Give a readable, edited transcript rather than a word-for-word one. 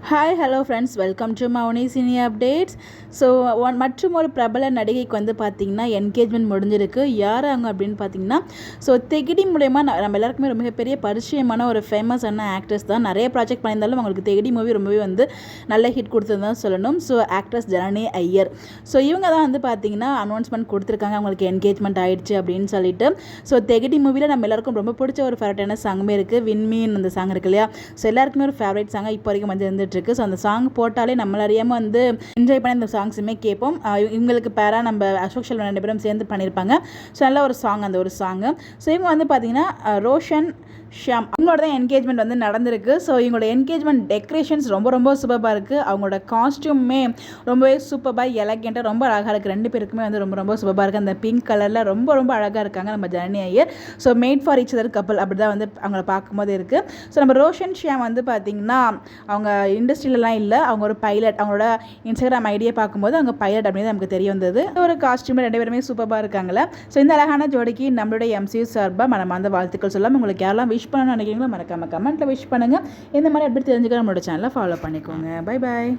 Hi hello friends, welcome to Mouni cine updates. So மற்றும் ஒரு பிரபல நடிகைக்கு வந்து பார்த்திங்கன்னா என்கேஜ்மெண்ட் முடிஞ்சிருக்கு. யார் அவங்க அப்படின்னு பார்த்தீங்கன்னா, ஸோ தெகிடி மூலயமா நம்ம எல்லாருக்குமே ரொம்ப மிகப்பெரிய பரிச்சயமான ஒரு ஃபேமஸான ஆக்ட்ரஸ் தான். நிறைய ப்ராஜெக்ட் பண்ணியிருந்தாலும் அவங்களுக்கு தெகிடி மூவி ரொம்பவே வந்து நல்ல ஹிட் கொடுத்ததுதான் சொல்லணும். So actress Janani Iyer. So இவங்க தான் வந்து பார்த்திங்கன்னா அனௌன்ஸ்மெண்ட் கொடுத்துருக்காங்க, அவங்களுக்கு என்கேஜ்மெண்ட் ஆகிடுச்சு அப்படின்னு சொல்லிட்டு. ஸோ தெகிடி மூவியில் நம்ம எல்லாருக்கும் ரொம்ப பிடிச்ச ஒரு ஃபேவரட்டான சாங்குமே இருக்குது, விண்மீன் அந்த சாங் இருக்கு இல்லையா. ஸோ எல்லாருக்குமே ஒரு ஃபேவரட் சாங்காக இப்போ வரைக்கும் வந்து இருந்துட்டு இருக்கு. ஸோ அந்த சாங் போட்டாலே நம்மள அறியாமல் வந்து என்ஜாய் பண்ணி இந்த சாங்ஸுமே கேட்போம். இவங்களுக்கு பேரா நம்ம அசோக் செல்வன் 2 பேரும் சேர்ந்து பண்ணியிருப்பாங்க. ஸோ நல்ல ஒரு சாங் அந்த ஒரு சாங்கு. ஸோ இவங்க வந்து பார்த்தீங்கன்னா ரோஷன் ஷியாம் அவங்களோட தான் என்கேஜ்மெண்ட் வந்து நடந்திருக்கு. ஸோ இவங்களோட என்கேஜ்மெண்ட் டெக்கரேஷன்ஸ் ரொம்ப ரொம்ப சூப்பராக இருக்குது. அவங்களோட காஸ்டியூமே ரொம்பவே சூப்பராக எலகெண்ட்டாக ரொம்ப அழகாக இருக்குது. 2 பேருக்குமே வந்து ரொம்ப ரொம்ப சூப்பராக இருக்குது. அந்த பிங்க் கலரில் ரொம்ப ரொம்ப அழகாக இருக்காங்க நம்ம Janani Iyer. So made for each other கப்பல் அப்படி தான் வந்து அவங்கள பார்க்கும்போது இருக்குது. ஸோ நம்ம ரோஷன் ஷியாம் வந்து பார்த்திங்கன்னா அவங்க இண்டஸ்ட்ரியிலலாம் இல்லை, அவங்க ஒரு பைலட். அவங்களோட இன்ஸ்டாகிராம் ஐடியை பார்க்கும்போது அவங்க பைலட் அப்படின்னு நமக்கு தெரிய வந்தது. ஒரு காஸ்டியூமில் 2 பேருமே சூப்பராக இருக்காங்களே. ஸோ இந்த அழகான ஜோடிக்கு நம்மளுடைய MCU சார்பாக மனமார்ந்த வாழ்த்துக்கள் சொல்லலாம். உங்களுக்கு யாரெல்லாம் விஷ் பண்ணணும்னு நினைக்கிறீங்களோ மறக்காம கமெண்ட்டில் விஷ் பண்ணுங்கள். இந்த மாதிரி எப்படி தெரிஞ்சுக்க நம்மளோட சேனலை ஃபாலோ பண்ணிக்கோங்க. Bye bye.